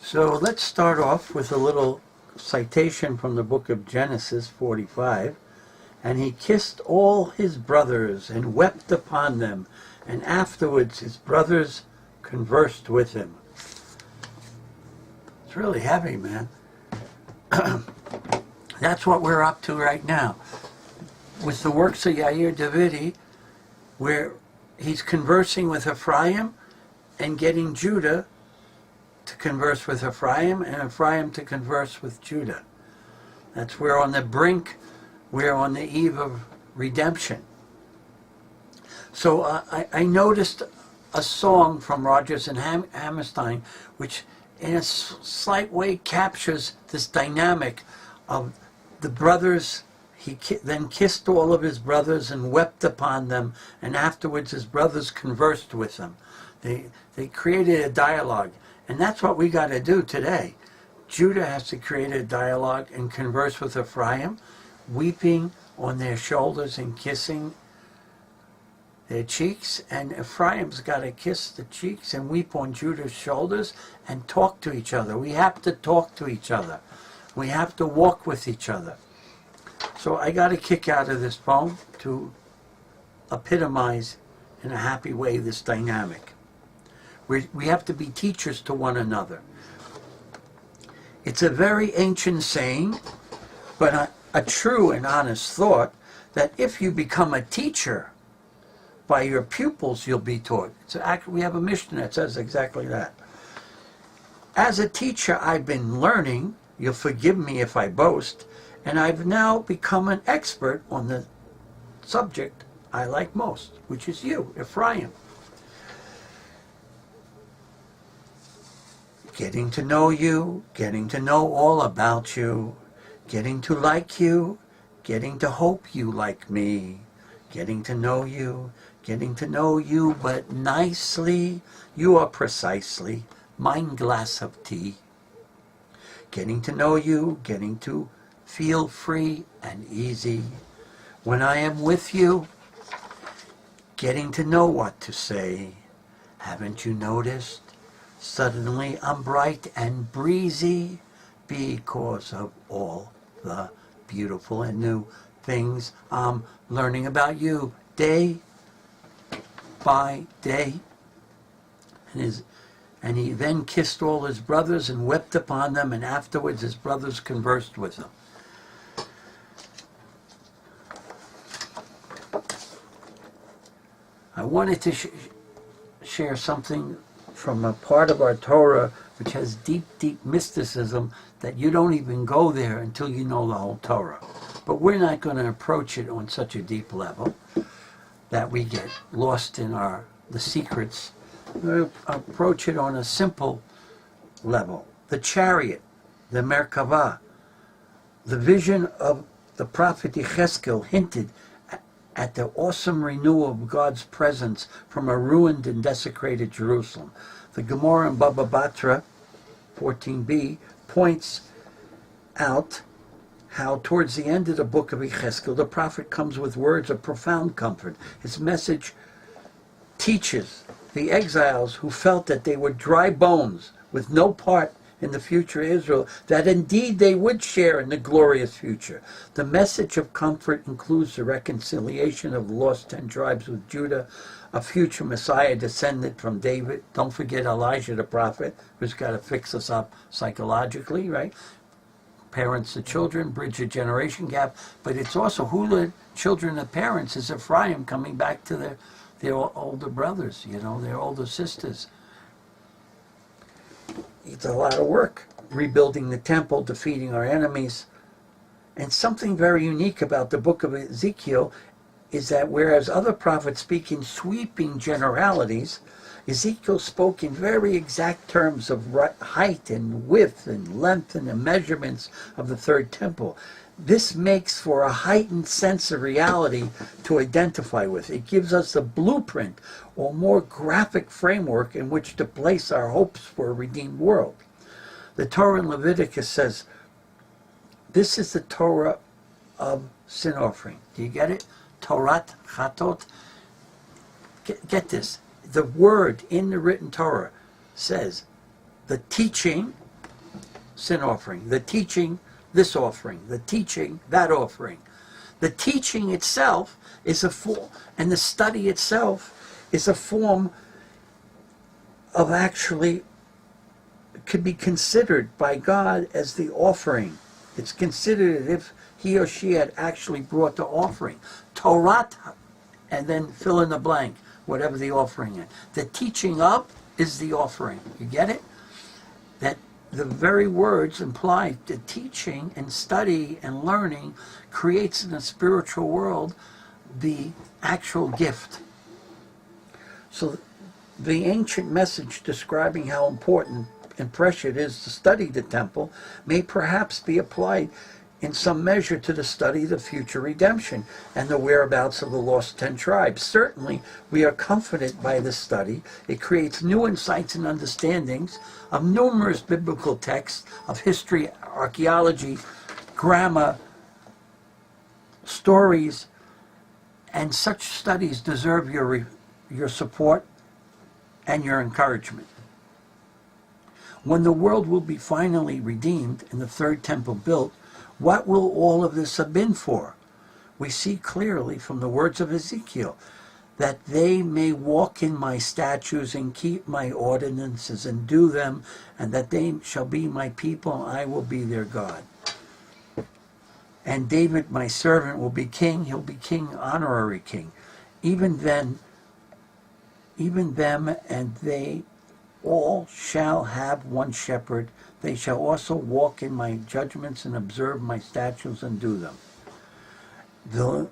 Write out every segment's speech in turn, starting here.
So let's start off with a little citation from the book of Genesis 45. And he kissed all his brothers and wept upon them, and afterwards his brothers conversed with him. It's really heavy, man. That's what we're up to right now. With the works of Yair Davidi, where he's conversing with Ephraim and getting Judah to converse with Ephraim and Ephraim to converse with Judah. That's where on the brink, we're on the eve of redemption. So I noticed a song from Rodgers and Hammerstein, which in a slight way captures this dynamic of the brothers. He then kissed all of his brothers and wept upon them, and afterwards his brothers conversed with them. They created a dialogue, and that's what we got to do today. Judah has to create a dialogue and converse with Ephraim, weeping on their shoulders and kissing their cheeks, and Ephraim's got to kiss the cheeks and weep on Judah's shoulders and talk to each other. We have to talk to each other. We have to walk with each other. So I got a kick out of this poem to epitomize in a happy way this dynamic. We have to be teachers to one another. It's a very ancient saying, but a true and honest thought, that if you become a teacher, by your pupils you'll be taught. We have a mission that says exactly that. As a teacher, I've been learning, you'll forgive me if I boast, and I've now become an expert on the subject I like most, which is you, Ephraim. Getting to know you, getting to know all about you, getting to like you, getting to hope you like me, getting to know you, but nicely, you are precisely mine glass of tea. Getting to know you, getting to feel free and easy. When I am with you, getting to know what to say. Haven't you noticed? Suddenly I'm bright and breezy because of all the beautiful and new things I'm learning about you day by day. And he then kissed all his brothers and wept upon them, and afterwards his brothers conversed with him. I wanted to share something from a part of our Torah which has deep, deep mysticism that you don't even go there until you know the whole Torah. But we're not going to approach it on such a deep level that we get lost in the secrets. We're going to approach it on a simple level. The chariot, the Merkavah, the vision of the prophet Yechezkel hinted at the awesome renewal of God's presence from a ruined and desecrated Jerusalem. The Gemara in Baba Batra 14b points out how towards the end of the book of Yechezkel, the prophet comes with words of profound comfort. His message teaches the exiles who felt that they were dry bones with no part in the future Israel, that indeed they would share in the glorious future. The message of comfort includes the reconciliation of the lost 10 tribes with Judah, a future Messiah descended from David. Don't forget Elijah the prophet, who's got to fix us up psychologically, right? Parents to children, bridge a generation gap. But it's also who the children of parents is Ephraim coming back to their older brothers, their older sisters. It's a lot of work, rebuilding the temple, defeating our enemies. And something very unique about the book of Ezekiel is that whereas other prophets speak in sweeping generalities, Ezekiel spoke in very exact terms of height and width and length and the measurements of the third temple. This makes for a heightened sense of reality to identify with. It gives us a blueprint or more graphic framework in which to place our hopes for a redeemed world. The Torah in Leviticus says, this is the Torah of sin offering. Do you get it? Torat Chatot. Get this. The word in the written Torah says the teaching sin offering. The teaching, this offering. The teaching, that offering. The teaching itself is a form, and the study itself is a form of actually, could be considered by God as the offering. It's considered as if he or she had actually brought the offering. Torah, and then fill in the blank, whatever the offering is. The teaching up is the offering. You get it? That the very words imply the teaching and study and learning creates in the spiritual world the actual gift. So the ancient message describing how important and precious it is to study the temple may perhaps be applied in some measure to the study of the future redemption and the whereabouts of the lost 10 tribes. Certainly, we are comforted by this study. It creates new insights and understandings of numerous biblical texts of history, archaeology, grammar, stories, and such studies deserve your support and your encouragement. When the world will be finally redeemed and the third temple built, what will all of this have been for? We see clearly from the words of Ezekiel that they may walk in my statutes and keep my ordinances and do them, and that they shall be my people, and I will be their God. And David, my servant, will be king. He'll be king, honorary king. Even them and they all shall have one shepherd. They shall also walk in my judgments and observe my statutes and do them. The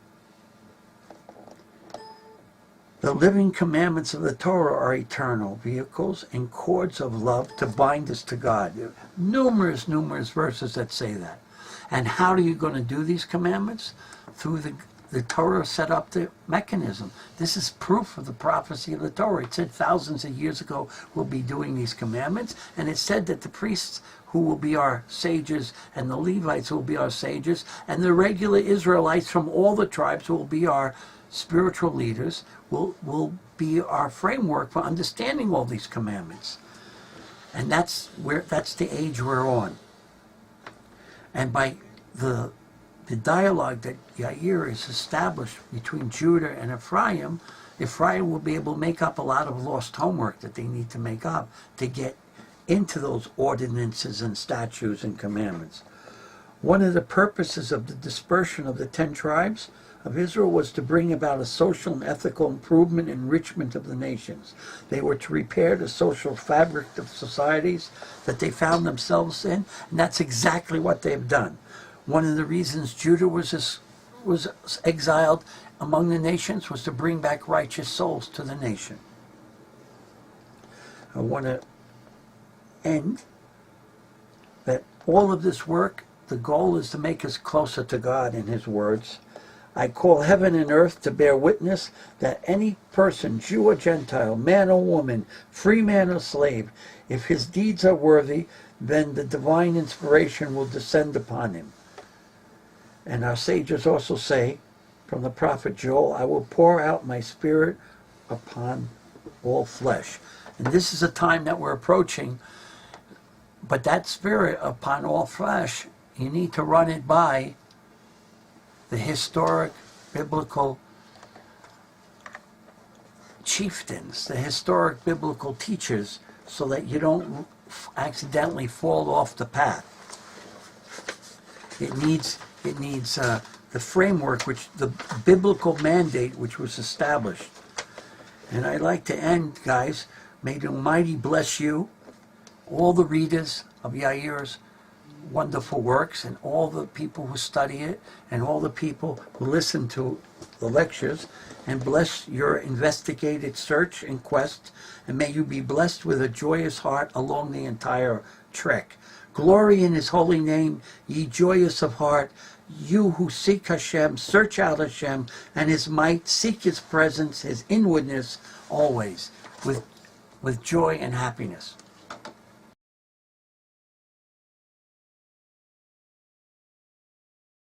living commandments of the Torah are eternal vehicles and cords of love to bind us to God. Numerous verses that say that. And how are you going to do these commandments? Through the Torah set up the mechanism. This is proof of the prophecy of the Torah. It said thousands of years ago we'll be doing these commandments, and it said that the priests who will be our sages and the Levites who will be our sages and the regular Israelites from all the tribes who will be our spiritual leaders will be our framework for understanding all these commandments. And that's the age we're on. And by the dialogue that Yair is established between Judah and Ephraim will be able to make up a lot of lost homework that they need to make up to get into those ordinances and statutes and commandments. One of the purposes of the dispersion of the 10 tribes of Israel was to bring about a social and ethical improvement and enrichment of the nations. They were to repair the social fabric of societies that they found themselves in, and that's exactly what they've done. One of the reasons Judah was exiled among the nations was to bring back righteous souls to the nation. I want to end that all of this work, the goal is to make us closer to God in His words. I call heaven and earth to bear witness that any person, Jew or Gentile, man or woman, free man or slave, if his deeds are worthy, then the divine inspiration will descend upon him. And our sages also say, from the prophet Joel, I will pour out my spirit upon all flesh. And this is a time that we're approaching, but that spirit upon all flesh, you need to run it by the historic biblical chieftains, the historic biblical teachers, so that you don't accidentally fall off the path. It needs the framework, which the biblical mandate which was established. And I'd like to end, guys, may the Almighty bless you, all the readers of Yair's wonderful works, and all the people who study it, and all the people who listen to the lectures, and bless your investigated search and quest, and may you be blessed with a joyous heart along the entire trek. Glory in His holy name, ye joyous of heart, you who seek Hashem, search out Hashem and His might, seek His presence, His inwardness always, with joy and happiness.